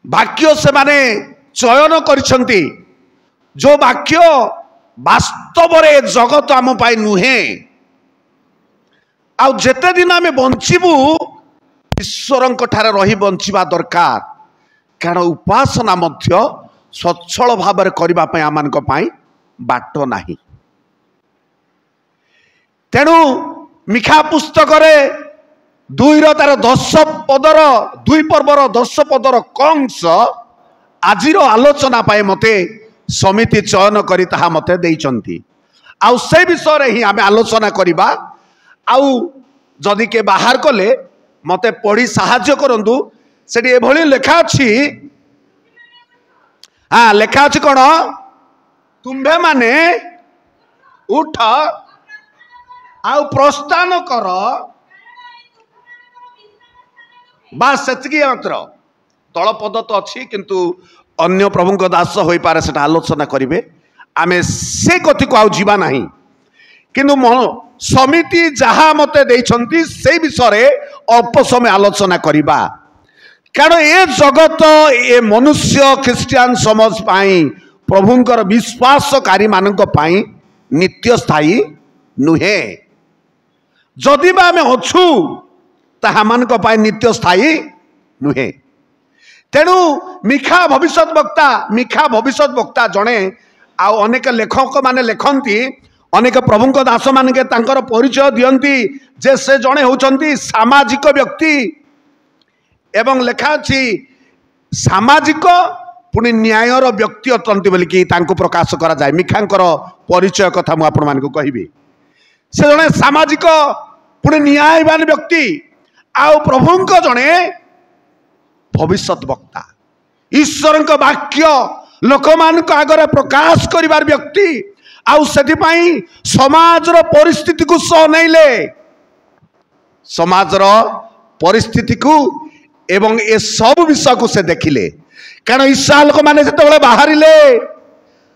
वाक्य से माने चयन करिसंती जो वाक्य वास्तव रे जगत आम पाई नुहे आ जेते दिन आम बंचबू ईश्वर ठारे रही बंचिबा दरकार कारण उपासना मध्य सच्छल भाव करने आम बाट नहीं। तेणु मिखा पुस्तक दुईर तार 10 पदर 2 पर्वर 10 पदर कंस आज आलोचना पाए मते समिति चयन करी ताहा मते देइचंती आउ से विषय ही आम आलोचना करबा। आउ जदि के बाहर कले मते पढ़ी साहाय्य करंतु सेठी एभली लेखा अछि। हाँ लेखा अछि कोन तुम्भे माने उठ आउ प्रस्थान कर बास सेतिकी मात्र तल पद तो अच्छी किंतु अन्य प्रभु दास हो पारे से आलोचना करेंगे आमे से कथी को आउ जीवा नहीं किंतु समिति जहाँ मते देइछंती से विषय अल्प समय आलोचना करिबा कारण ए जगत ए मनुष्य ख्रिस्टियान समाज पाई प्रभुंकर विश्वासकारी मानक पाई नित्य स्थायी नुहे जदि बा आमे अछु ताहा मानक पाई नित्य स्थायी नुहे। तेणु मिखा भविष्यत वक्ता जड़े आउ अनेक लेखक माने लेखंती अनेक प्रभुंक दास मानके तांकर परिचय दियंती जे से जड़े होचंती सामाजिक व्यक्ति एवं लेखा अछि सामाजिक पुणी न्यायर व्यक्ति अटंती बोलिकी तांको प्रकाश करा जाय। मिखांकर परिचय कथा मु आपण मानकु कहिबी से जड़े सामाजिक पुणी न्यायवान व्यक्ति आउ प्रभुंक जड़े भविष्यत वक्ता ईश्वर वाक्य लोक मान आगे प्रकाश करिवार व्यक्ति आउ सेथिपाई समाजर परिस्थिति को सह नैले समाजर परिस्थिति को एवं ए सब विषय को से देखिले कारण इस्राएल लोक माने जेतेबेले बाहरिले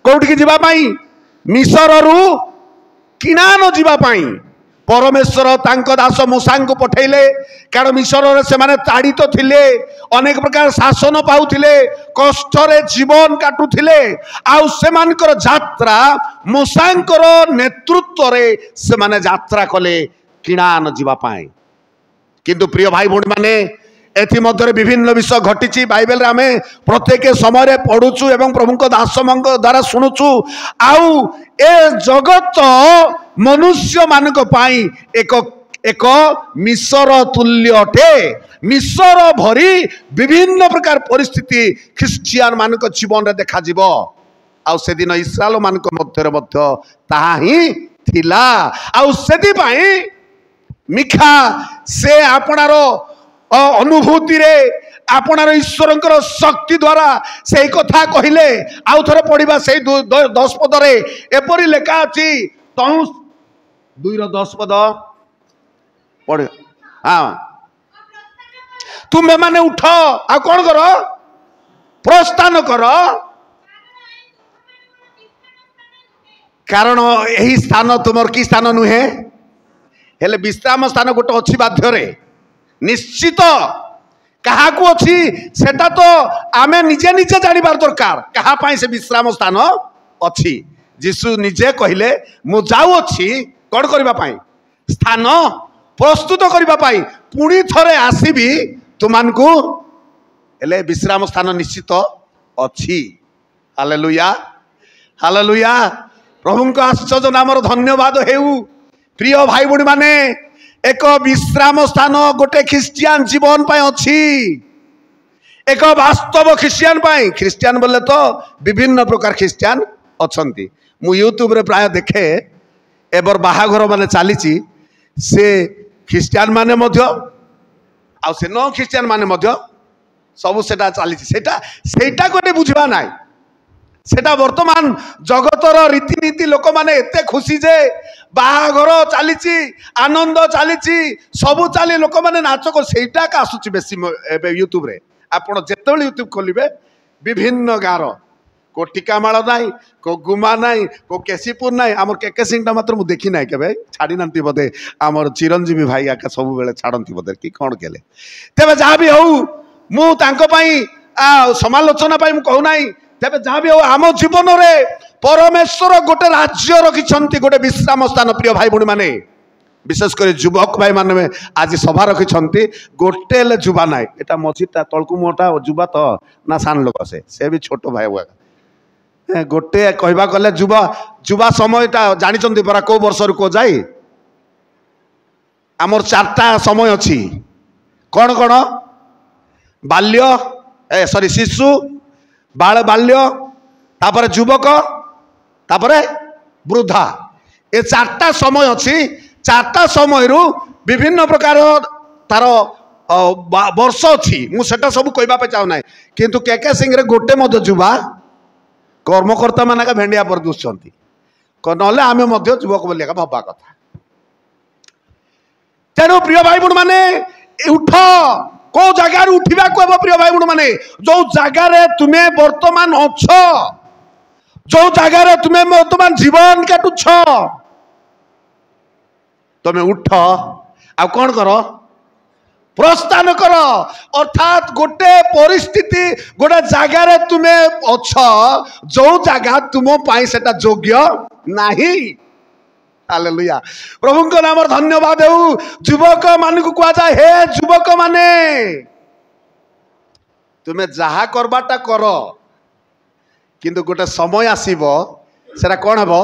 कोउठी जीवा पाई मिस्र रु किनान जीवा पाई परमेश्वर तांको दास मूसा को पठेले कारण मिस्र से माने ताड़ित थिले अनेक प्रकार शासन पाउथिले कष्टरे जीवन काटुथिले आउ सेमानकर यात्रा मूसांकर नेतृत्व रे से माने यात्रा कले किणान जीवा पाए किंतु प्रिय भाई भौणी माने एथि मध्य विभिन्न विषय घटी बाइबल आमे प्रत्येक समय पढ़ुचु एवं प्रभुंक दासमंक द्वारा शुणुचु आउ ए जगत मनुष्य मानक पाई एक एक मिस्र तुल्य अटे मिस्र भरी विभिन्न प्रकार परिस्थिति ख्रिस्टियान मानक जीवन रे देखा जीव आउ से दिन इस्राएल मानक मध्य मध्य ताहा ही थिला आउ सेति पाई मिखा से आपणारो अनुभूति रे आपणार ईश्वर शक्ति द्वारा से कथा कहले आउ थे पढ़ा से 10 पद एपरी लेखा अच्छी तहु 2:10 पद पढ़। हाँ तुम्हें माने उठ आ कौन कर प्रस्थान कर कारण यही स्थान तुम कि स्थान नुहे हेले विश्राम स्थान गोटे अच्छी बाध्य निश्चित क्या अच्छी सेटा तो आमे निजे निजे जानिबार दरकार कहाँ से विश्राम स्थान अच्छी जीशु निजे कहले मु जाऊ अच्छी कौन करने स्थान प्रस्तुत करने पुणी थरे आसबि तुमको हेले विश्राम स्थान निश्चित अच्छी। हालेलुया हालेलुया प्रभु को आश्चर्य नामर धन्यवाद हेउ। प्रिय भाई भौणी माने एक विश्राम स्थान गोटे ख्रिस्टियान जीवन पाए अच्छी एक वास्तव ख्रिस्टियान बोले तो विभिन्न प्रकार ख्रिस्टियान अच्छी मु यूट्यूब रे प्राय देखे एबर बाहाघर माने चली से ख्रिस्टियान माने मध्य आ से न ख्रिस्टियान माने मध्य सबू सेटा चली सेटा गोटे बुझा ना सेटा वर्तमान जगतर रीतिनीति लोक माने एते खुशी जे बाहाघर चली आनंद चली सबू चली लोक माने नाच को सेटा का आसुची बेसी यूट्यूब रे आपण जेतेबेले यूट्यूब खोलिबे विभिन्न गाँव को टिकामाल नाई को गुमा नाई को केसीपुर नाई आम केके सिंह मात्र मुझे देखी ना के छाड़ी ना बोधे आमर चिरंजीवी भाई आका सब बेले छाड़ती बोधे कि कौन केले तेज जहाँ भी हूँ मु समालोचना कहूना तेज जहाँ भी आम जीवन में परमेश्वर गोटे राज्य रखिंट गोटे विश्राम स्थान प्रिय भाई भाई माने विशेषकर युवक भाई माने आज सभा रखिंट गोटे जुबा ना यहाँ मझीटा तलकू मोटा जुबा तो ना सान लोक से भी छोट भाई हुआ गोटे कहवा गले जुबा जुबा समयटा जानी परा कौ वर्ष को जाए आमर 4टा समय अच्छी कौन कौन बाल्य सॉरी शिशु बाल बाल्य तापर युवक तापर वृद्धा ये 4टा समय अच्छी 4टा समय विभिन्न प्रकार तार वर्ष अच्छी मुझे सब कहवाई चाहूना किंतु केके सिंह गोटे मत जुवा कर्मकर्ता मान भेंडिया पर दुष्ट ना आम युवक बोलिया भावा कथा तेणु प्रिय भाई भूण माने उठ को जगार उठा कहब प्रिय भाई भूण माने जो जगार तुम्हें वर्तमान अच्छ जो जगार तुम्हें वर्तमान जीवन काटुछ तुम्हें उठ आ कौन कर प्रस्थान कर अर्थात गोटे परिस्थिति गोटे जगार तुम्हें अच्छ जो जगह तुम सेटा योग्य नहीं हालेलुया प्रभु को नाम धन्यवाद हो युवक मान को कह जाए हे युवक माने तुम्हें जहा करवाटा कर किंतु गोटे समय आसीबो सेटा कौन हेबो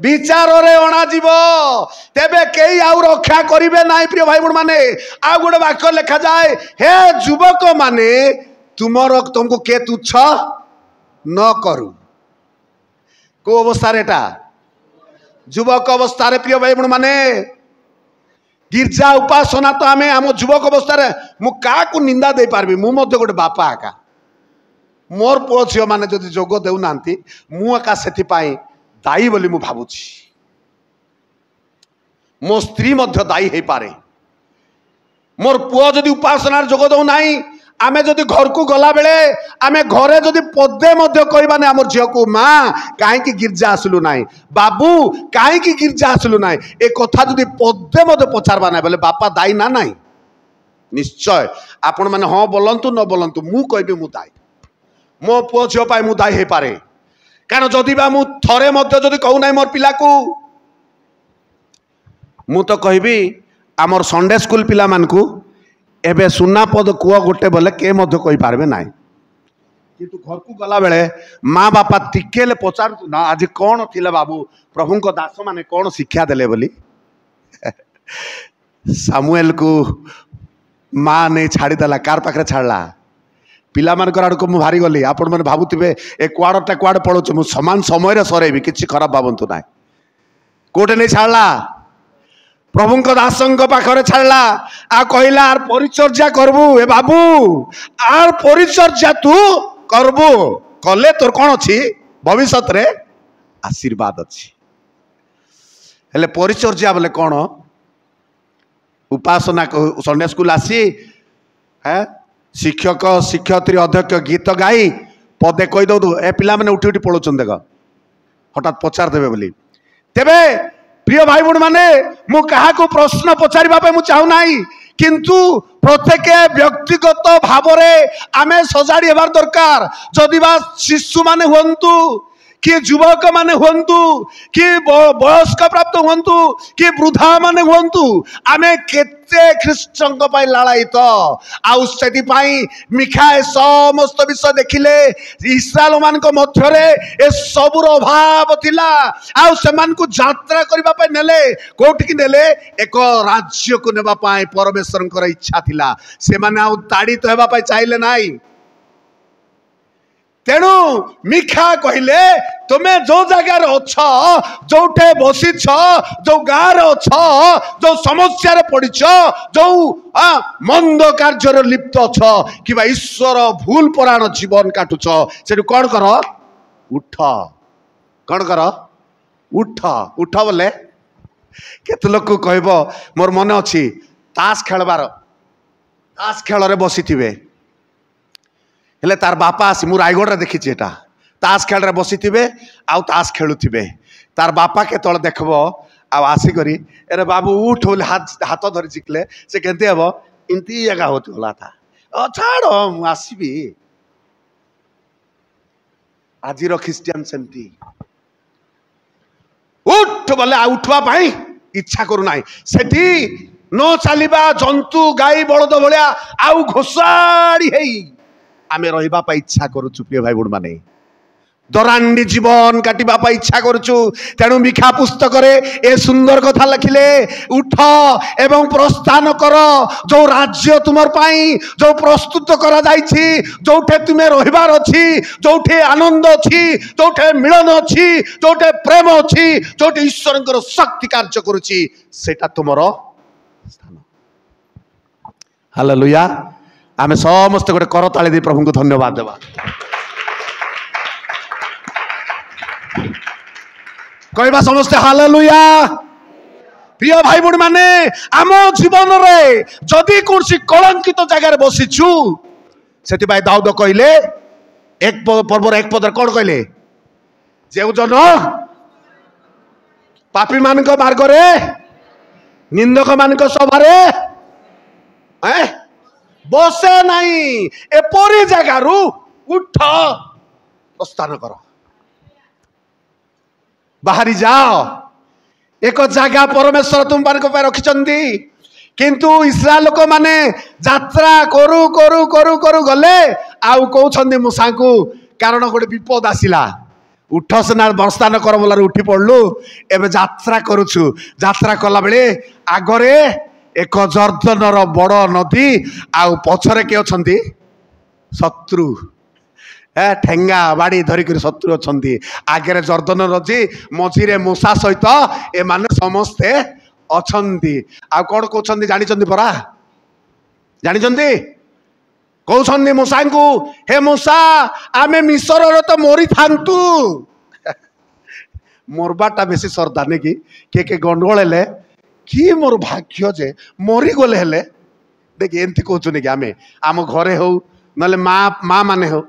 विचार अणा तेबे कई आउ रक्षा करिवे नाई प्रिय भाई माने आ गोटे वाक्य लिखा जाए हे युवक माने तुमको के तुच्छ न करू को अवस्था युवक अवस्था प्रिय भाई माने गिरजा उपासना तो आम आम युवक अवस्था मु क्या निंदा दे पार्बी मु गोटे बापा आका मोर पुओ झील मैंने जदि जोग देना मुझा से दायी बोली मु भावुची मो स्त्री दायी हो पारे मोर पुओ जदि उपासना जोग दौना आमे जदि घर को गला बेले आमे घरे जदि पदे कहबा ना आम झील को माँ कहीं गिरजा आसलु ना बाबू कहीं गिरजा आसलु ना ए कथा जदि पदे पचारबा ना बोले बापा दायी ना नाई निश्चय आपण मैंने हाँ बोलतु न बोलतु मु कहबी मु दायी मो पुओ झील मु दायी हो पारे कारण जदि बा मु थरे जदि कहूना मोर पिला को मु तो कहबी आमर संडे स्कूल पिला मान को एबे सुना पद कुआ गोटे बोले के कही पारबे ना किंतु घर को गला बेले माँ बापा टिकेले पचार ना आज कौन थिला बाबू प्रभु को दास माने कौन शिक्षा देले बोली सामुएल को माँ नहीं छाड़ीदेला कार पाखे छाड़ला पिला आड़ को मुझे भारी गली आपण मैंने भावुवे ए कुआड़टा कुआड़े पड़ोचे मुझे समान समय सरेबी किसी खराब भावतु ना कोटे नहीं छाड़ला प्रभु दासंग पाखरे छाड़ला आ कहला आर परिचर्या करबू ए बाबू आर परिचर्या तू करबू कले तोर कौन अच्छी भविष्य रे आशीर्वाद अच्छी हेले परिचर्या बोले कौन उपासना संडे स्कूल आसी है शिक्षक शिक्षयित्री अध्यक्ष गीत गाई पदे कही दौ ए पिला मैंने उठी उठी पड़ोचन देख हठात पचार देवे बोली तेबे प्रिय भाई भूण माने मु कहा को प्रश्न पचारिबा मु चाहूना किंतु प्रत्येक व्यक्तिगत भाव आमे सजाड़ी हेबार दरकार जदि बा शिशु माने हुंतु कि युवक माने हुंतु कि वयस्क प्राप्त हुंतु कि वृद्धा माने हुंतु आमे केते ख्रीष्टंक पाई लालायित आउ सेति पाई मिखाए समस्त विषय देखिले इस्राएल मान को मध्यरे ए सबुर अभाव थिला आउ समान को यात्रा करबा पाई नेले कोठी की नेले एक राज्य को नेबा पाई परमेश्वरंकर इच्छा थिला से माने आउ ताड़ी तो हेबा पाई चाहिले नाई तेणु मिखा कहले तुम्हें जो जगार अच्छ जोटे बसीछ जो गाँव अच्छ जो समस्या पड़छ जो मंद कार्य लिप्त अच्छ कि ईश्वर भूल पराण जीवन काटुछ से कौन कर उठ कौन कर उठ उठ बोले केते लोक कहब मोर मन अच्छी ताश खेलबार ताश खेल बसी थे हेले तार बापा आसी मु रायगढ़ देखी ताश खेल बसी थे आउ ताश खेलुवे तार बापा के तले देखब आसिक अरे बाबू उठ बोले हाथ धरी चिकले से केमती हम इमती जगह होता था ଛାଡ଼ ମୁଁ ଆସିବି। ଆଜିର ଖ୍ରୀଷ୍ଟିଆନ ସେମିତି ଉଠ ବୋଲେ ଆଉ ଉଠିବା ପାଇଁ ଇଚ୍ଛା କରୁନାହିଁ। ସେଠି ନ ଚାଲିବା ଜନ୍ତୁ ଗାଈ ବଳଦ ଭଳିଆ ଆଉ ଘୋଷାଡ଼ି ହେଇ ଆମେ ରହିବା ପାଇଁ ଇଚ୍ଛା କରୁଛୁ। ପ୍ରିୟ ଭାଇ ଭଉଣୀ ମାନେ, ଦରାଣ୍ଡି ଜୀବନ କାଟିବା ପାଇଁ ଇଚ୍ଛା କରୁଛୁ। ତେଣୁ ମିଖା ପୁସ୍ତକରେ ଏ ସୁନ୍ଦର କଥା ଲେଖିଲେ, ଉଠ ଏବଂ ପ୍ରସ୍ଥାନ କର ଯୋଉ ରାଜ୍ୟ ତୁମର ପାଇଁ ଯୋଉ ପ୍ରସ୍ତୁତ କରାଯାଇଛି, ଯୋଉଠି ତୁମେ ରହିବାର ଅଛି, ଯୋଉଠି ଆନନ୍ଦ ଅଛି, ଯୋଉଠି ମିଳନ ଅଛି, ଯୋଉଠି ପ୍ରେମ ଅଛି, ଯୋଉଠି ଈଶ୍ୱରଙ୍କର ଶକ୍ତି କାର୍ଯ୍ୟ କରୁଛି, ସେଟା ତୁମର ସ୍ଥାନ। ହାଲେଲୁୟା। ଆମେ ସମସ୍ତେ ଗୋଟେ କରତାଳି ଦେଇ ପ୍ରଭୁଙ୍କୁ ଧନ୍ୟବାଦ ଦେବା। କହିବା ସମସ୍ତେ ହାଲେଲୁୟା। প্রিয় ভাই ভଉଣୀ ମାନେ, ଆମ ଜୀବନରେ ଯଦି କୌଣସି କଳଙ୍କିତ ଜାଗାରେ ବସିଛୁ, ସେଥିପାଇଁ ଦାଉଦ କହିଲେ ପର୍ବର 1 ପଦରେ କଣ କହିଲେ? ଯେଉଁ ଜନ ପାପୀ ମାନଙ୍କ ମାର୍ଗରେ, ନିନ୍ଦକ ମାନଙ୍କ ସଭାରେ ବସେ ନାହିଁ, ଏପରି ଜାଗାରୁ ଉଠ ପ୍ରସ୍ଥାନ କର। ବାହାରି ଯାଅ। ଏକ ଜାଗା ପରମେଶ୍ୱର ତୁମମାନଙ୍କ ପାଇଁ ରଖିଛନ୍ତି। କିନ୍ତୁ ଇସ୍ରାଏଲ ଲୋକମାନେ ଯାତ୍ରା କରୁ କରୁ କରୁ କରୁ ଗଲେ, ଆଉ କହୁଛନ୍ତି ମୂଷାଙ୍କୁ, କାରଣ ଗୋଟେ ବିପଦ ଆସିଲା। ଉଠ ସିନା ପ୍ରସ୍ଥାନ କର ବୋଲାରୁ ଉଠି ପଡିଲୁ, ଏବେ ଯାତ୍ରା କରୁଛୁ। ଯାତ୍ରା କଲା ବେଳେ ଆଗରେ ଏକ ଜର୍ଦ୍ଦନର ବଡ଼ ନଦୀ, ଆଉ ପଛରେ କିଏ ଅଛନ୍ତି? ଶତ୍ରୁ। ଠେଙ୍ଗା ବାଡ଼ି ଧରିକରି ଶତ୍ରୁ ଅଛନ୍ତି। ଆଗରେ ଜର୍ଦ୍ଦନ ନଦୀ, ମଝିରେ ମୂଷା ସହିତ ଏମାନେ ସମସ୍ତେ ଅଛନ୍ତି। ଆଉ କଣ କହୁଛନ୍ତି ଜାଣିଛନ୍ତି ପରା? ଜାଣିଛନ୍ତି? କହୁଛନ୍ତି ମୂଷାଙ୍କୁ, ହେ ମୂଷା, ଆମେ ମିଶରରେ ତ ମରିଥାନ୍ତୁ। ମରବାଟା ବେଶୀ ଶ୍ରଦ୍ଧା ନାଇଁ କି? କିଏ ଗଣ୍ଡଗୋଳ ହେଲେ କି ମୋର ଭାଗ୍ୟ ଯେ ମରିଗଲେ ହେଲେ, ଦେଖି ଏମିତି କହୁଛନ୍ତି କି ଆମେ ଆମ ଘରେ ହଉ ନହେଲେ ମା ମାନେ ହଉ,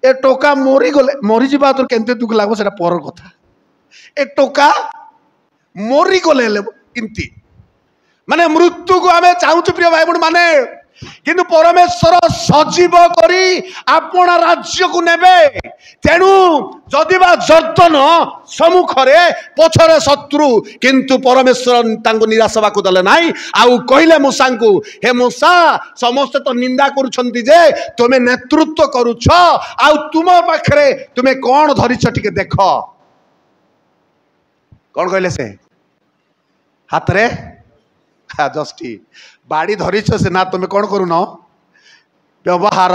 ଏ ଟୋକା ମରିଗଲେ, ମରିଯିବା ତ କେମିତି ଦୁଃଖ ଲାଗିବ ସେଟା ପର କଥା। ଏ ଟୋକା ମରିଗଲେ ହେଲେ ଏମିତି ମାନେ ମୃତ୍ୟୁକୁ ଆମେ ଚାହୁଁଛୁ ପ୍ରିୟ ଭାଇ ଭଉଣୀ ମାନେ। କିନ୍ତୁ ପରମେଶ୍ୱର ସଜୀବ କରି ଆପଣ ରାଜ୍ୟକୁ ନେବେ। ତେଣୁ ଯଦିବା ଜର୍ଦ୍ଦନ ସମ୍ମୁଖରେ, ପଛରେ ଶତ୍ରୁ, କିନ୍ତୁ ପରମେଶ୍ୱର ତାଙ୍କୁ ନିରାଶ ହେବାକୁ ଦେଲେ ନାହିଁ। ଆଉ କହିଲେ ମୂଷାଙ୍କୁ, ହେ ମୂଷା, ସମସ୍ତେ ତ ନିନ୍ଦା କରୁଛନ୍ତି ଯେ ତୁମେ ନେତୃତ୍ୱ କରୁଛ, ଆଉ ତୁମ ପାଖରେ ତୁମେ କଣ ଧରିଛ ଟିକେ ଦେଖ। କଣ କହିଲେ ସେ? ହାତରେ ଜଷ୍ଟି ବାଡ଼ି ଧରିଛ ସିନା, ତୁମେ କଣ କରୁନ? ବ୍ୟବହାର।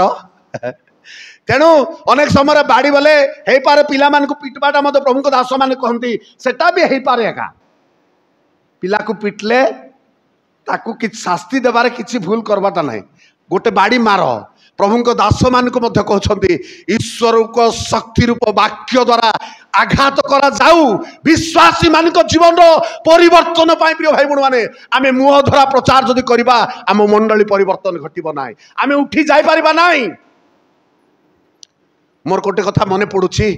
ତେଣୁ ଅନେକ ସମୟରେ ବାଡ଼ି ବୋଲେ ହେଇପାରେ ପିଲାମାନଙ୍କୁ ପିଟବାଟା ମଧ୍ୟ ପ୍ରଭୁଙ୍କ ଦାସ ମାନେ କହନ୍ତି, ସେଟା ବି ହେଇପାରେ। ଏକା ପିଲାକୁ ପିଟିଲେ ତାକୁ କିଛି ଶାସ୍ତି ଦେବାରେ କିଛି ଭୁଲ କରବାଟା ନାହିଁ। ଗୋଟେ ବାଡ଼ି ମାର। ପ୍ରଭୁଙ୍କ ଦାସ ମାନଙ୍କୁ ମଧ୍ୟ କହୁଛନ୍ତି, ଈଶ୍ୱରଙ୍କ ଶକ୍ତି ରୂପ ବାକ୍ୟ ଦ୍ୱାରା ଆଘାତ କରାଯାଉ ବିଶ୍ୱାସୀ ମାନଙ୍କ ଜୀବନର ପରିବର୍ତ୍ତନ ପାଇଁ। ପ୍ରିୟ ଭାଇ ଭଉଣୀ ମାନେ, ଆମେ ମୁହଁ ଧରା ପ୍ରଚାର ଯଦି କରିବା, ଆମ ମଣ୍ଡଳୀ ପରିବର୍ତ୍ତନ ଘଟିବ ନାହିଁ, ଆମେ ଉଠି ଯାଇପାରିବା ନାହିଁ। ମୋର ଗୋଟେ କଥା ମନେ ପଡୁଛି,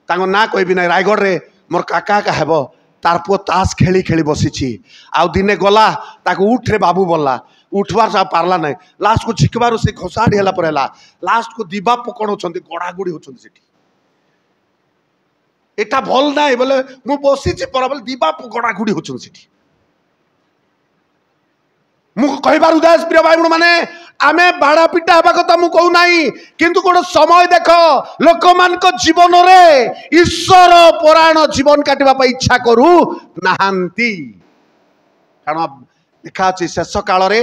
ତାଙ୍କ ନାଁ କହିବି ନାହିଁ। ରାୟଗଡ଼ରେ ମୋର କାକା ଏକା ହେବ, ତାର ପୁଅ ତାସ ଖେଳି ଖେଳି ବସିଛି। ଆଉ ଦିନେ ଗଲା, ତାକୁ ଉଠରେ ବାବୁ ବୋଲଲା, ଉଠବାର ପାରିଲା ନାହିଁ। ଲାଷ୍ଟକୁ ଝିକିବାରୁ ସେ ଘୋଷାଡ଼ି ହେଲା ପରେ ହେଲା। ଲାଷ୍ଟକୁ ଦିବା କଣ ହଉଛନ୍ତି, ଗଡ଼ାଗୁଡ଼ି ହଉଛନ୍ତି ସେଠି। এটা ଭଲ ନାହିଁ ବୋଲେ ମୁଁ ବସିଛି ପରା ବୋଲେ ଦିବା ଗଡ଼ାଗୁଡ଼ି ହଉଛନ୍ତି ସେଠି। ମୁଁ କହିବାର ଉଦ୍ଦେଶ୍ୟ ପ୍ରିୟ ଭାଇ ଭଉଣୀ ମାନେ, ଆମେ ବାଡ଼ା ପିଟା ହେବା କଥା ମୁଁ କହୁନାହିଁ, କିନ୍ତୁ ଗୋଟେ ସମୟ ଦେଖ, ଲୋକମାନଙ୍କ ଜୀବନରେ ଈଶ୍ୱର ପରାୟଣ ଜୀବନ କାଟିବା ପାଇଁ ଇଚ୍ଛା କରୁ ନାହାନ୍ତି। କାରଣ ଲେଖା ଅଛି ଶେଷ କାଳରେ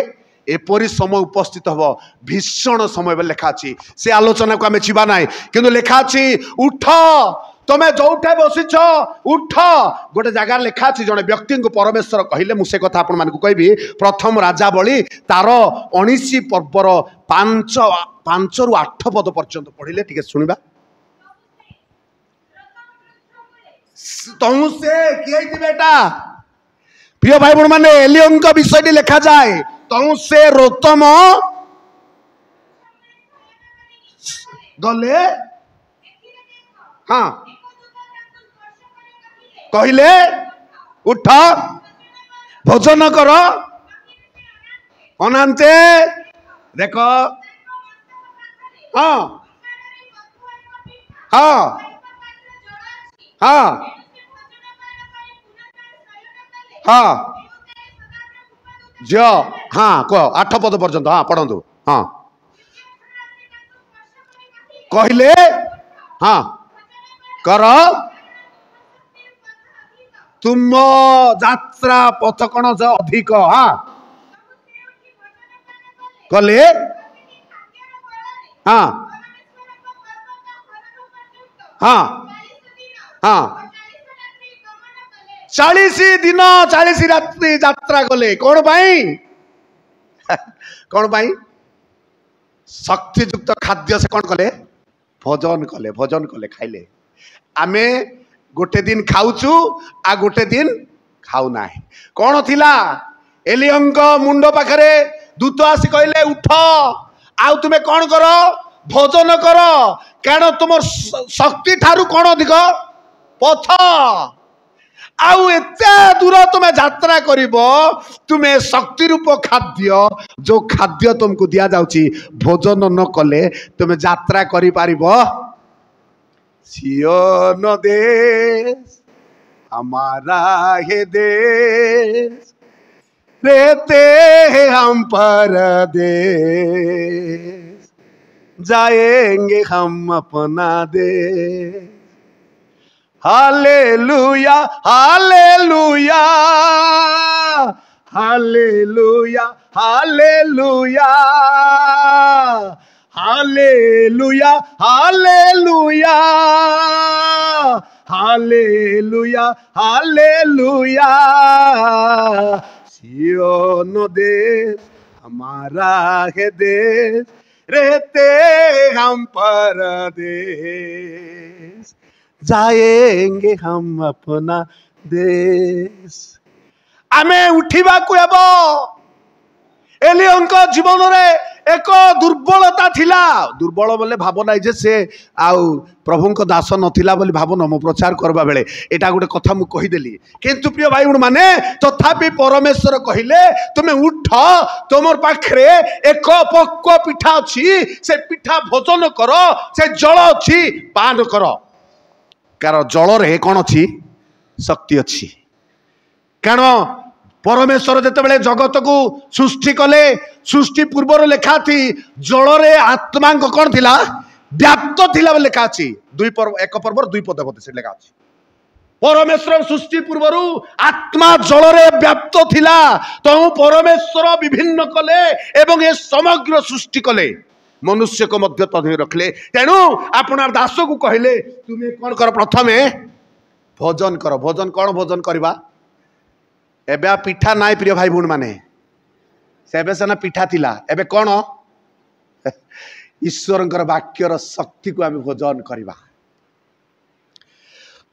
ଏପରି ସମୟ ଉପସ୍ଥିତ ହବ, ଭୀଷଣ ସମୟ ବୋଲି ଲେଖା ଅଛି। ସେ ଆଲୋଚନାକୁ ଆମେ ଯିବା ନାହିଁ, କିନ୍ତୁ ଲେଖା ଅଛି ଉଠ, ତମେ ଯୋଉଠେ ବସିଛ ଉଠ। ଗୋଟେ ଜାଗାରେ ଲେଖା ଅଛି, ଜଣେ ବ୍ୟକ୍ତିଙ୍କୁ ପରମେଶ୍ୱର କହିଲେ, ମୁଁ ସେ କଥା ଆପଣମାନଙ୍କୁ କହିବି। ପ୍ରଥମ ରାଜାବଳୀ ତାର 19 ପର୍ବର 5ରୁ 8 ପଦ ପର୍ଯ୍ୟନ୍ତ ପଢିଲେ ଟିକେ ଶୁଣିବା। ତୁ ସେ କିଏ ହେଇଥିବେ ଏଟା? প্রিয় ভাই বোন মানে, এলিয়নଙ୍କ বিষয়টি লেখা যায়, তখন সে রোতম গলে, হ্যাঁ কহিলে উঠ ভোজন কর, অনান্তে देख हाँ हाँ हाँ हाँ जो हाँ कह 8 पद पर्यंत हाँ पढ़ंतु हाँ कहले हाँ कर तुम यात्रा पथ कौन अधिक हाँ कले हाँ हाँ हाँ 40 दिन 40 रात्रि यात्रा कले कौन पाई कौन पाई शक्तियुक्त खाद्य से कौन कले भोजन कले खाइले आमे गोटे दिन खाऊचु आ गोटे दिन खाऊ ना कौन थिला एलियंक मुंड पाखरे दूत आसी कहले उठ आउ तुमे कौन कर भोजन कर कारण तुम शक्ति ठारू कौन अधिक पथ आउ एते दूर तुमे यात्रा करिबो तुमे शक्ति रूप खाद्य जो खाद्य तुमको दिया जाउची भोजन न कले तुमे यात्रा करि पारिबो सियोन देश हमारा है देश रहते हैं हम परदेश जाएंगे हम अपना देश hallelujah hallelujah hallelujah hallelujah hallelujah hallelujah hallelujah hallelujah Zion देश हमारा है देश रहते हम परदेश जाएंगे हम अपना देश आमे उठिबा को हेबो एलियंक जीवन रे एक दुर्बलता थिला दुर्बल बोले भाव ना जे से आउ प्रभु को दास नथिला बोली भाव न मो प्रचार करबा बेले एटा गोटे कथा मु कहि देली किंतु प्रिय भाई माने तथापि परमेश्वर कहिले तुमे उठ तुमर पाखरे एक पक्व पिठा अछि से पिठा भोजन करो से जल अछि पान करो कारण जल रे कोन अछि शक्ति अछि कारण परमेश्वर जिते जगत को सृष्टि कले सृष्टि पूर्वर लेखा थी जल रे आत्मा कौन थिला व्याप्त थिला लेखा अछि 1 पर्व 2 पद से लेखा अछि परमेश्वर सृष्टि पूर्वर आत्मा जल रे व्याप्त थिला तो परमेश्वर विभिन्न कले एवं ये समग्र सृष्टि कले मनुष्य को मध्य तधि रखले तेणु आपनार दास को कहले तुमे कौन कर प्रथमे भोजन कर भोजन कौन भोजन करवा एबे पिठा नाई प्रिय भाई भूण माने से सेना पिठा थिला एबे कौन ईश्वर वाक्यर शक्ति को आम भोजन करवा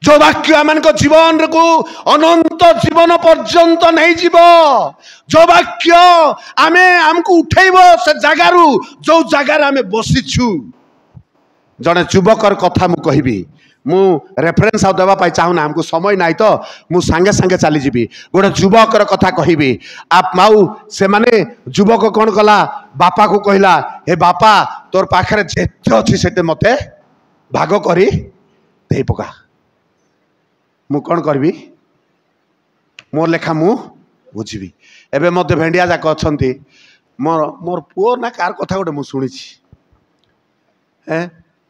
जो वाक्य आम जीवन को अनंत जीवन पर्यंत नहीं जीव जो वाक्य आमे आमको उठेब से जगार जो जगार आम बसीचु जड़े युवकर कथा मु कहबी मु रेफरेंस आउ देवा चाहूना हमको समय ना तो मु सांगे सांगे चली जीवी गोटे युवकर कथा कहबी आप माऊ से माने युवक कौन कला बापा को कहला हे बापा तोर पाखरे जेते अछि सेते मते भाग करी दे पका मु कौन करबी मोर लेखा मु बुझी एबे मते भेंडिया जाक अछंती मोर मोर पुओ ना कार कथा गोटे मु सुनी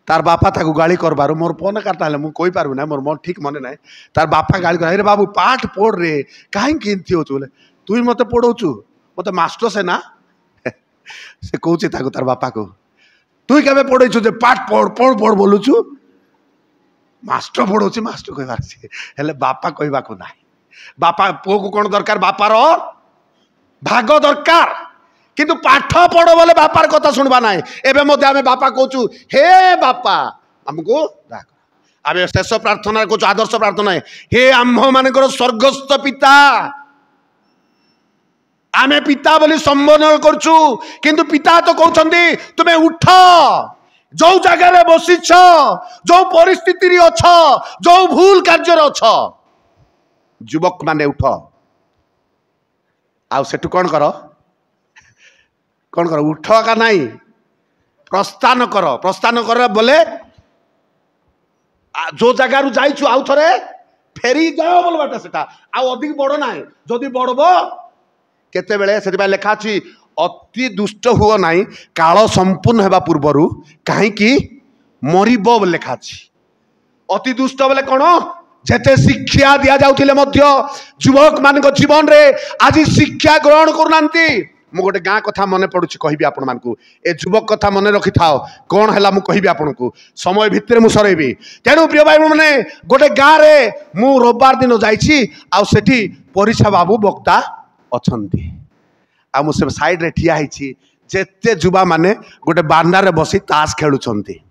तार बापा ताकू गाड़ी करबार मोर फोन काटा मु कही पारबी ना मोर मन ठीक मने ना तार बापा गाड़ी कर अरे बाबू पाठ पढ़ रे कहीं किमती हो बोले तुई मत पढ़ाऊचु मत मास्टर से ना से कहूँ तार बापा को तुई के पढ़ेचु जे पाठ पढ़ पढ़ पढ़ बोलुचु मास्टर पढ़ाऊँ मास्टर कहबार हेले बापा कहवा को ना बापा पुओ को कौन दरकार बापार भाग दरकार किंतु पाठ पढ़ बोले बापार कथा सुनवा ना एवं आम बापा कहूँ हे बापा आमको आम शेष प्रार्थना कहूँ आदर्श प्रार्थना हे आम मान स्वर्गस्थ पिता आमे पिता बोली संबोधन करछु किंतु पिता तो कहते तुम्हें उठ जो जगह बसीछ जो परिस्थिति अछ जो भूल कार्य अछ युवक माने उठ आउ सेठु कौन कर कौन कर उठ का नहीं प्रस्थान कर बोले जो जगार जाइछु आउ थरे फेरी जाओ बोल बाटा सेटा अधिक बड़ ना जदि बड़ब केते बेले से लिखा अछि अति दुष्ट हुओ नहीं काल संपूर्ण हेबा पूर्वरु कहीं मरिब बोल लिखा अछि अति दुष्ट बोले कौन जेते शिक्षा दिया जाउथिले मध्य युवक मान जीवन रे आज शिक्षा ग्रहण करनांती मु गोटे गाँ कथा मन पड़ुछि कहबी आपण मानकू ए युवक कथा मन रखि थाओ कौन हैला मु कहबी आपनकू समय भितर मु सरैबी तेणु प्रिय भाई माने गोटे गाँ रे मु रविवार दिन जाइछि आ सेठी परिछा बाबू वक्ता अछंती आ मु से साइड रे ठिया हिछि जेते युवा माने गोटे बांडा रे बसी ताश खेलुछंती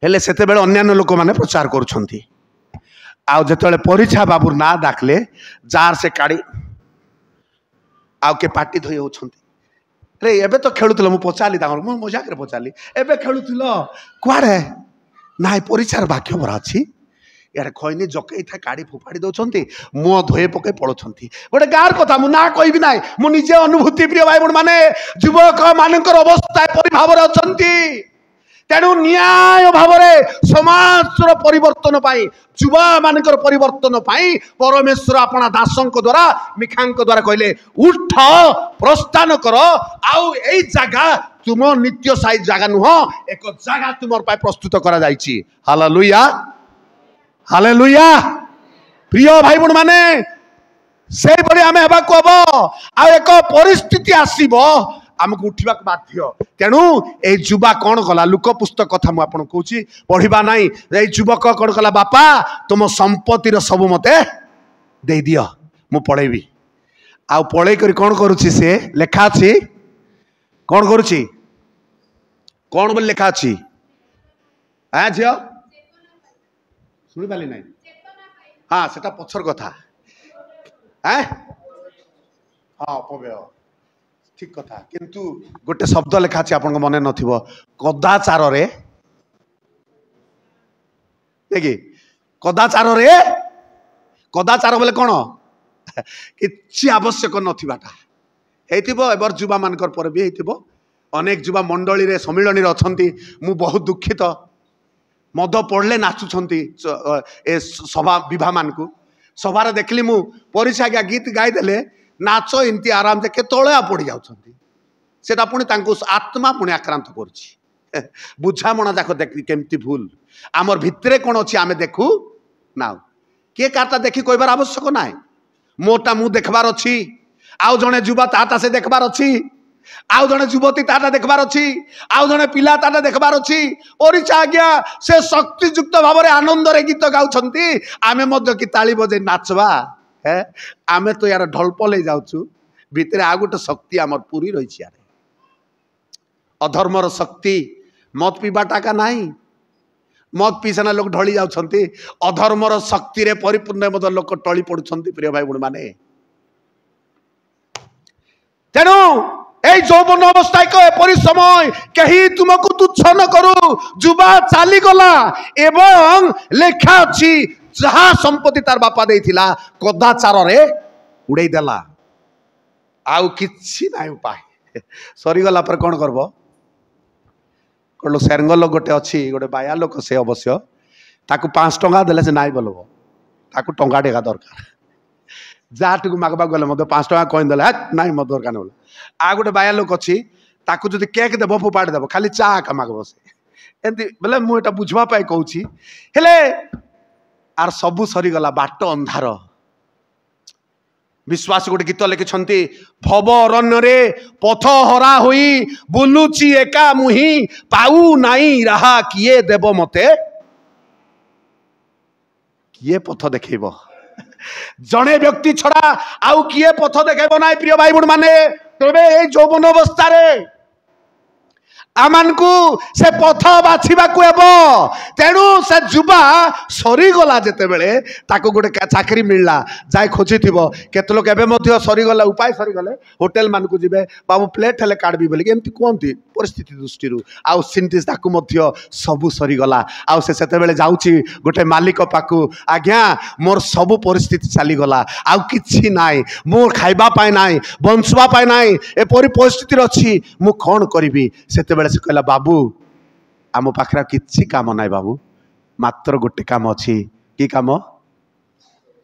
हेले सेते बेले अन्यान्य लोक माने प्रचार करूछंती आ जेतेले परिछा बाबू ना डाकले जार से काढ़ी आउ के पार्टी धोई होछंती रे एबे तो खेलुतलो मु पचाली तांगर मु मजाक रे पचाली एबे खेलुतलो कुआडे नाय परिचार भाग्य भरा अछि यार खैनी जकई था काढ़ी फोपाड़ी दउछंती मु धोए पके पड़छंती गोटे गार कथा मु ना कहबी नाय मु निजे अनुभूति प्रिय भाई बण माने युवक मानकर अवस्था परिभाव रे अछंती तेणु न्याय भाव समाज परिवर्तन पाई युवा मानकर परिवर्तन पाई परमेश्वर अपना दासंक द्वारा मिखांक द्वारा कहले उठ प्रस्थान कर आउ एई जगह तुम नित्य साई जगह नुह एक जगह तुमर पाई प्रस्तुत करा जाईची हालेलुया हालेलुया प्रिय भाई बण माने सेई बड़ी आमे हेबा को हबो आ एक परिस्थिति आसीबो आमको उठा बाध्य तेणु ये युवा कौन कला लुक पुस्तक कथा मुझे कहूँ पढ़ा ना ये युवक कौन कला बापा तुम संपत्तिर सब मते दे दियो मु पढ़ेबी आउ पढ़े कर कौन करुच्ची से लेखा अच्छी कौन करुच्ची कौन बोल लेखा अच्छी हाँ झील शुणी पाली ना हाँ से पछर कथा हाँ अपव्यय ठीक कथा किंतु गोटे शब्द लेखा अच्छे आपन मन नथिबो कदाचार रे देखि कदाचार रे कदाचार बोले कौन किछि आवश्यक नथिबाटा हेतिबो एबर युवा मानकर पर भी हेतिबो अनेक युवा मंडली रे सम्मिलनी रे अछंती मु बहुत दुखित मद पड़ले नाचुछंती ए सभा विवाह मानकू सभा रे देखली मु परिसा गीत गाई देले नाच इनती आराम से केतले पड़ जाता पुणी आत्मा पुणी आक्रांत कर बुझामणा जाक देख केमती भूल आमर भितरे कौन अच्छी आम देखू ना किए कारता देखी कहबार आवश्यक ना मोटा मु देखबार अच्छी आउ जड़े युवा ताटा से देखबार अच्छी आउ जड़े युवती ताटा देखबार अच्छी आउ जड़े पिला ताटा देखबार अच्छी परिचा आज्ञा से शक्तियुक्त भाव में आनंद रे गीत गाउछंती आमे मध्य कि ताली बजे नाचवा है आमे तो यार ढलपल जाऊँ भितर आ गोटे शक्ति आमर पूरी रही अधर्मर शक्ति मत पीबाटा का नहीं मत पी सेना लोग ढली जाउछंती अधर्मर शक्ति रे परिपूर्ण मत लोक टली पड़ुछंती प्रिय भाई बण माने तेणु এই যৌবন অবস্থায় এপরি সময় কেহি তুমকু তুচ্ছ ন করু যুবা চালি গলা এবং লেখা ଅଛି যাহা সম্পত্তি তার বাপা দেইছিলা কদাচার রে উড়াই দেলা आउ किछि नाइ उपाय सरी गला पर कोन करबो कहलो सेरंगल गोटे अछि गोटे बाया लोक से अवश्य ताकू 5 टंका देले से नाइ बोलबो ताकू टंका डेगा दरकार जाटू मागबा गले मते 5 टंका कइन देले नाइ मत दरकार बोले आ गोटे बाया लोक अछि ताकू जदि केक देबो फोपाड़ी देबो खाली चा का मागबो से एंती बोले मु एटा बुझवा पाए कहूची हेले आर सबु सरी गला बाट अंधार विश्वास गोटे गीत लिखिछंती भव अरण्य रे पथ हरा होई बुलुची एका मुही पाऊ नाई रहा किए देव मते किए पथ देखेबो जड़े व्यक्ति छड़ा आउ किए पथ देखेबो नाई प्रिय भाई बण माने तबे ए यौवन अवस्था रे आमान को से पथ बाछिबा को हेबो तेणु से जुबा सरी गला जेते बेले ताको गोटे चाकरी मिलला जाय खोजिथिबो केते लोक एबे मध्य सरी गला उपाय सरी गले होटल मान को जिबे बाबू प्लेट हेले काढबी बोली एमती कोंती परिस्थिति दृष्टि आउ सिंती ताकू मध्य सबू सरीगला आउ से सेतेबेले जाउची गोटे मालिक पाकू आज्ञा मोर सबू परिस्थिति चलीगला आउ किछि नाई मोर खाइबा पाए नाई बंचवा पाए नाई एपरी परिस्थिति अच्छी मु कौन करी सेतेबेले से कहला बाबू आम पाखरा किछि काम नाई बाबू मात्र गोटे काम अच्छी कि काम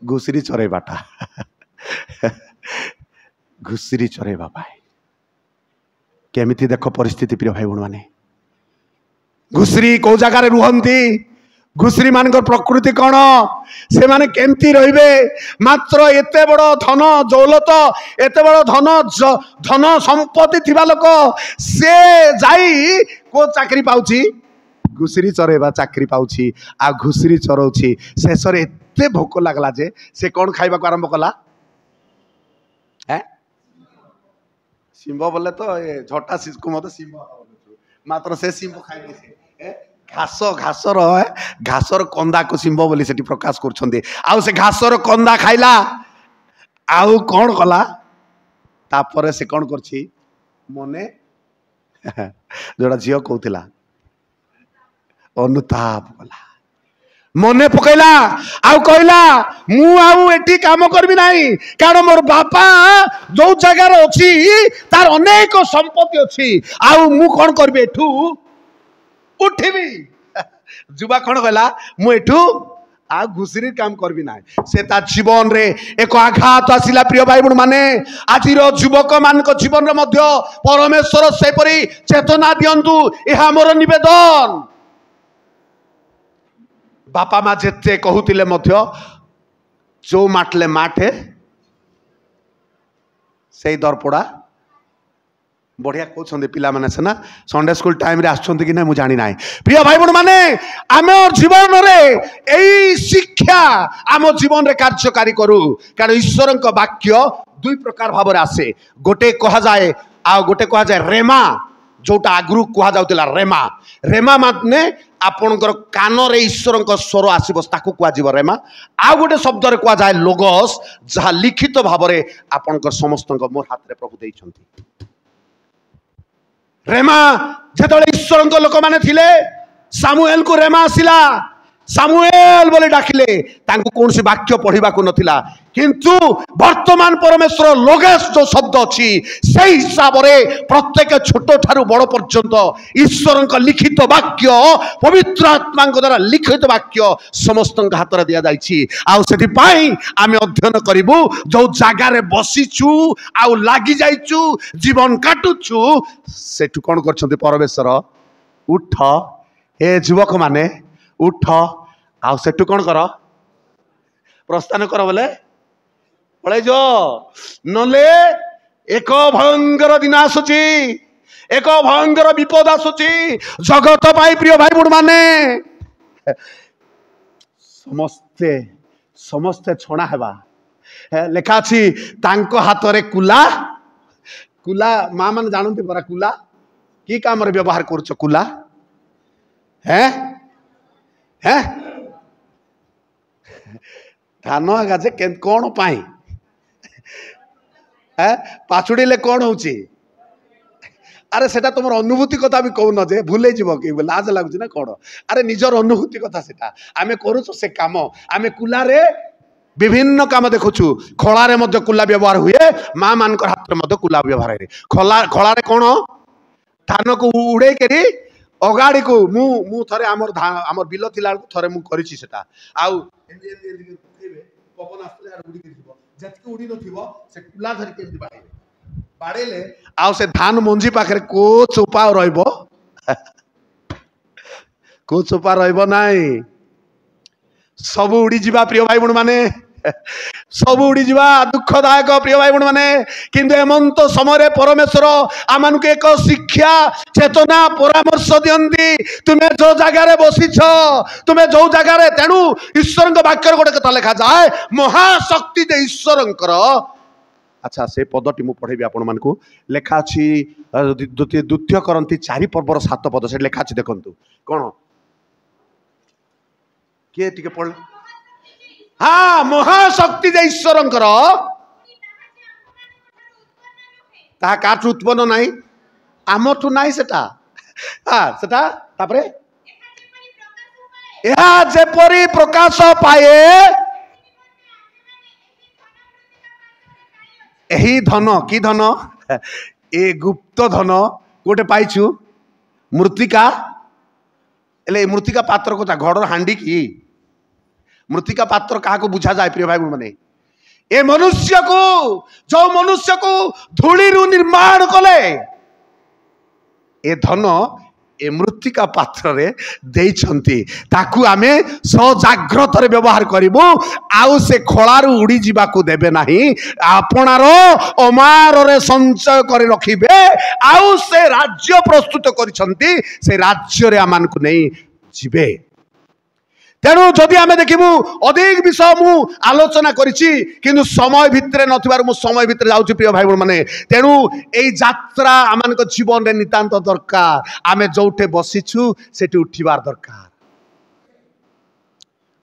घुसरी चरेबाटा घुसरी चरेबा पाए केमिति देख परिस्थिति प्रिय भाई भौणी माने घुसरी को जगार रुहंती घुसरी मान प्रकृति कौन से माने केमती रहिबे मात्र एते बड़ धन दौलत एते बड़ धन संपत्ति थिबा लोक से जाई को चाकरी पाउची घुसरी चरेबा चाकरी पाउची आ घुसरी चरौची शेष एते भोक लागला जे से कौन खाइबा को आरंभ कला शिंब बोले तो ये झटा शिशु मत शिंब मात्र से शिंब खाइले से घास घासर घासर कंदा को शिंब बोली सेठी प्रकाश करछन्ते आउ से घासर कंदा खाइला आउ कौन कला तापर से कौन करछि मने जोड़ा झियो कहूतिला अनुताप कला मने पकैला आउ कहला मु आउ एठी काम करबी नाही कारण मोर बापा जो जगार अछि तार अनेक संपत्ति अछि आउ मु कोन करबे एठू उठिबी जुबा कोन कहला मु एठू आ घुसरी काम करबी नाही से ता जीवन रे एक आघात आसिला प्रिय भाई बहन माने आजिर युवक मान को जीवन रे मध्य परमेश्वर से परी चेतना दियंतु एहा मोर निवेदन बापा माँ जिते कहूतिले मध्य जो माटले माठे से दरपड़ा बढ़िया कहते पिला माने से ना संडे स्कूल टाइम रे आछंती कि ना मु जानी ना प्रिय भाई बहन माने आम जीवन रे एई शिक्षा आम जीवन रे कार्यकारी करू कारण ईश्वर वाक्य दुई प्रकार भाव आसे गोटे कहा जाए आ गोटे कहा जाए रेमा जोटा आगु कह जाउतिला रेमा रेमा माने आपणकर कान रे ईश्वर स्वर आसब ताकू कह रेमा आ गोटे शब्द रे कह जाए लोगस जहाँ लिखित भाव में आपणकर समस्त मोर हाथ रे प्रभु देइछंती रेमा जेतले ईश्वर लोक माने थिले सामुएल को रेमा आसिला सामुएल बोले डाकिले तांको कौन सी वाक्य पढ़ा को नथिला किंतु वर्तमान परमेश्वर लोगस जो शब्द अच्छी से हिसाब रे प्रत्येक छोट ठारू बड़ पर्यंत ईश्वर लिखित वाक्य पवित्र आत्मा द्वारा लिखित वाक्य समस्त हाथ में दि जाइए आउ आम अध्ययन करूँ जो जगार बसीचु आउ लगी जाइचु जीवन काटुचु सेठू कौन कर परमेश्वर उठ हे युवक माने उठ आउ सेठू कौन कर प्रस्थान कर बोले पड़े जो नले एक भयंकर दिन आसुची एक भयंकर विपद आसुची जगत पाई प्रिय भाई बुढ़ माने समस्ते समस्ते छणा हेबा लेखा अछि तांको हाथ रे कुला कुला माँ मान जानते परा कुला की काम रे व्यवहार करछ कुला है हैं धान गाजे कौन पाई पाछुड़े कौन हो अरे सेटा तुम अनुभूति कथा भी कहून जे भूले जीव कि लाज लगुच ना कौन अरे निजर अनुभूति कथा सेटा आमे करूछु से काम आमे कुलारे विभिन्न काम देखुछु खलारे मध्य कुला व्यवहार हुए माँ मान हाथ में कुला व्यवहार हुए खलारे कौन धान को उड़े करी अगाड़ी को मु थरे आमर बिल थिला थरे मु करिछि सेटा आउ एंदी एंदी एंदी पकेबे पवन आस्ते यार उड़ी दिबो जतके उड़ी नथिबो से कुला धरि केंदी बाड़ेबे बाड़ेले आउ से धान मंजी पाखरे को चोपा रहइबो को चोपा रहइबो नाही सब उड़ी जिबा प्रिय भाई बहन माने सब उड़ी जीवा दुखदायक प्रिय भाई बहन माने किंतु एमंत समय परमेश्वर आमान को एक शिक्षा चेतना परामर्श दियंती तुम्हें जो जगह बसीछ तुम्हें जो जगह तेणु ईश्वर वाक्य गोटे कथा लिखा जाए महाशक्ति दे ईश्वर अच्छा से पदटी मु पढ़ेबी आपण मानकु लेखा अछि द्वितीय करंती 4 पर्वर 7 पद से लेखा अछि देखंतु कोन के टिके पढ़ हाँ महाशक्ति जे ईश्वर ता काठ उत्पन्न नहीं आमठू नाई सेटा हाँ सेटा तापरे ଏହା ଯେପରି ପ୍ରକାଶ ପାଏ ଏହି ଧନ କି ଧନ ए गुप्त धन गोटे पाइछु मृत्तिका एले मृत्तिका पात्र कथा घड़र हांडी की मृत्तिका पात्र क्या बुझा जाए प्रिय भाई मैंने ए मनुष्य को जो मनुष्य को धूली निर्माण कले ए धन ए मृत्तिका पात्र रे देइछंती ताकू आमे सजाग्रत रे व्यवहार करिवो आउ से खोलारू उड़ी जीवा को देबे नाही आपनार अमार रे संचय कर रखिबे आउ से राज्य प्रस्तुत करिसंती से राज्य रे आमान को नहीं जीवे तेणु जदि आमे देखिबु अधिक विषय मु आलोचना करिछि किंतु समय भितरे नथिबार मु समय भितरे जाउछि प्रिय भाई माने तेणु एई यात्रा आमानक जीवन रे नितांत दरकार आमे जोठे बसिछु सेठी उठिबार दरकार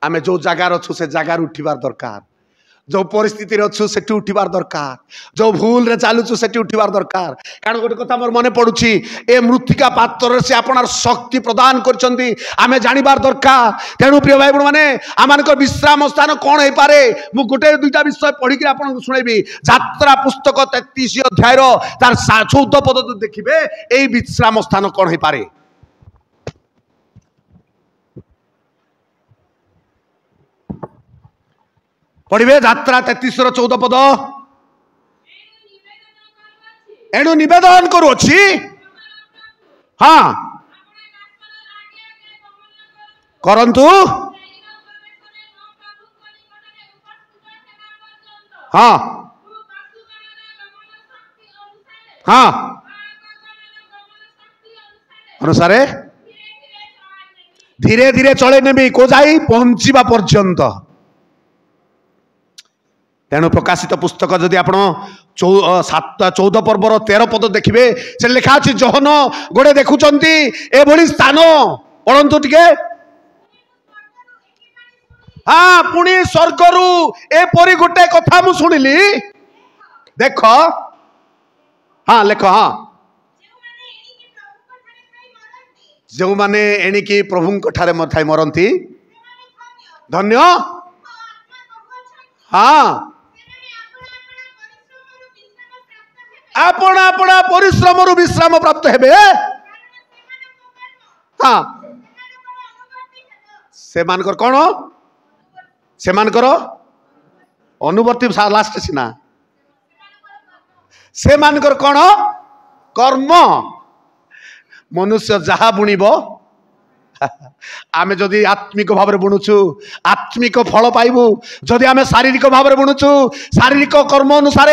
आमे जो जगार अछु से जगार उठिबार दरकार जो परिस्थिति अच्छु से उठिबार दरकार जो भूल रे चालुछु से उठिबार दरकार कारण गोटे कथा मोर मने पड़ुछि ए मृत्तिका पात्र से आपनार शक्ति प्रदान करछंती आमे जानिबार दरकार तेणु प्रिय भाई माने आमानकर विश्राम स्थान कोन हे पारे मु गोटे दुईटा विषय पढ़ी के आपन सुनेबी यात्रा पुस्तक 33 अध्याय रो तार 14 पद देखिबे एई विश्राम स्थान कोन हे पारे पढ़िबे यात्रा 33 14 पद एणु निवेदन करुछि हाँ करंतु हाँ हाँ अनुसारे धीरे धीरे चले नेबी को जाई पहुंचीबा पर्यंत तेणु प्रकाशित पुस्तक जदि आप 14 पर्वर 13 पद देखिए से लिखा अच्छी जहन गोटे देखुंट एभली स्थान पढ़ंतु टिके हाँ पुणी स्वर्गरु एपरी गोटे कथा मु शुणिली देख हाँ लेख हाँ जो माने एणिकी प्रभु ठारे थाई मरती धन्य हाँ आपण आपणा परिश्रम विश्राम प्राप्त हेबे हाँ से मानकर कौन से मानकर अनुवर्ती लास्ट सीना से मानकर कौन कर्म मनुष्य जहा बुणीब आमे जदि आत्मिक भाव में बुणुचु आत्मिक फल पाइबु जदि आमे शारीरिक भाव में बुणुचु शारीरिक कर्म अनुसार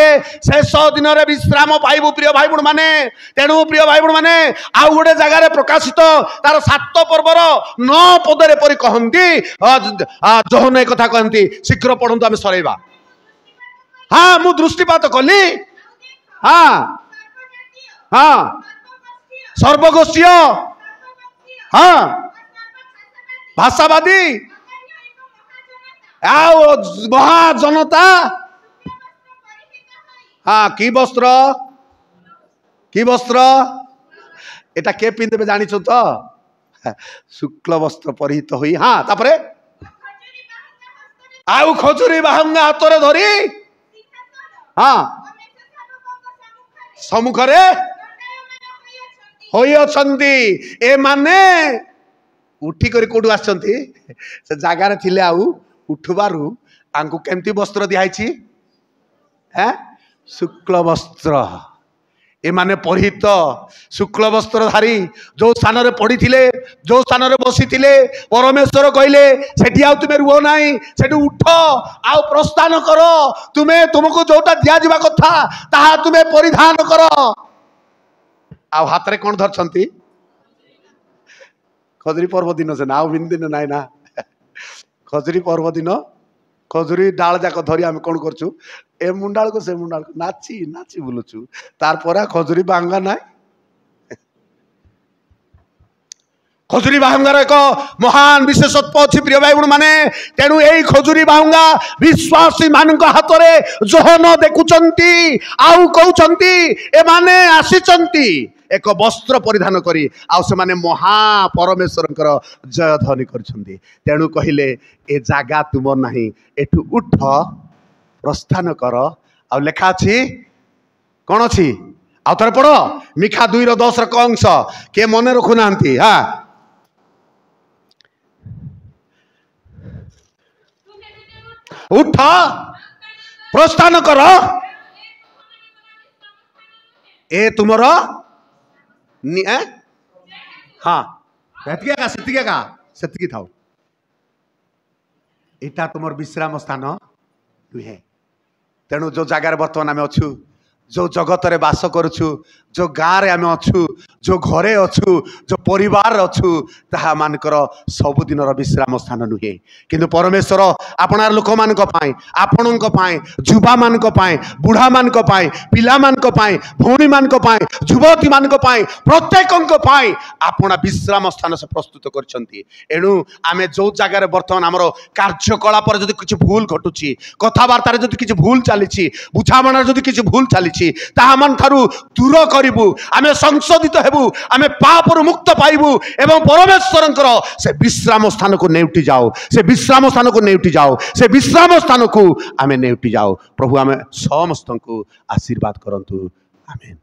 शेष दिन में विश्राम पाइबु प्रिय भाई बहन माने तेणु प्रिय भाई बहन माने आउ गोटे जगार प्रकाशित तार 7 पर्वर 9 पदरे परि कहंती जहन एक कथा कहंती शीघ्र पढ़ंतु आमे सरेबा हाँ मु दृष्टिपात कली हाँ हाँ सर्वगोष्ठीय हाँ भाषावादी आओ महाजनता हाँ की वस्त्र एटा के पिंधे जानी तो शुक्ल वस्त्र परिहित हुई हाँ तापरे आउ खजुरी बाहंगा हाथ रे धरी हाँ सम्मुखरे होई अछंती ए माने उठी करी कोडू आछंती से जगार थिले आउ उठबारु आंकु केमती वस्त्र दिहाइछि हैं शुक्ल वस्त्र ए माने परिहित शुक्ल वस्त्र धारी जो स्थान रे पड़ी थिले जो स्थान रे बसी थिले परमेश्वर कहले सेठी आउ तुमे रुहो नाही सेठी उठ आउ प्रस्थान करो तुमे तुमको जोटा दिया जिबा कथा ताहा तुमे परिधान करो आउ हाथ रे कौन धरछंती खजुरी पर्व दिन से ना आउ बिन दिन नाई ना खजुरी पर्व दिन खजुरी डाल जाक धरी आम कौन करछु ए मुंडाल को से मुंडाल को नाची नाची बुलुछु तार परा खजुरी बांगा नाई खजुरी बाहुंगार एक महान विशेषत्व अच्छी प्रिय भाई बहन माने तेणु यही खजुरी बाहुंगा विश्वासी मान हाथ में जोहन देखुंती आउ कहते एमाने आसीचंती एक वस्त्र परिधान करी आउ से माने महापरमेश्वर जय ध्वनि करछंती तेणु कहले ए जागा तुम नहीं एठू उठ प्रस्थान कर आ लेखा अच्छी कौन अच्छी आउ थोड़े पढ़ मिखा 2:10 अंश किए मन रखुना हाँ उठ प्रस्थान कर ए तुमर हाँ से थाओ एटा तुम विश्राम स्थान नुहे तेणु जो जगार बर्तमान आम अच्छु जो जगत रे बास करुछु जो गाँव आम अच्छु जो घरे अच्छु जो परिवार अच्छु ताहा मानकर सबुदिन विश्राम स्थान नुहे किंतु परमेश्वर आपणार लोक मान आपण युवा मान बुढ़ा मान पिला मान भौणी मान युवती मान प्रत्येक आपण विश्राम स्थान से प्रस्तुत करेणु आम जो जगार बर्तमान आमर कार्यकलाप किसी भूल घटुची कथबार्तार जो किसी भूल चली बुझामणार जो किसी भूल चली दूर करूँ आम संशोधित हेबू आम पापरु मुक्त पाइबू एवं परमेश्वर से विश्राम स्थान को नेउटी जाओ से विश्राम स्थान को नेउटी जाओ से विश्राम स्थान को आम नेउटी जाओ प्रभु आम समस्त को आशीर्वाद करंतु आमेन।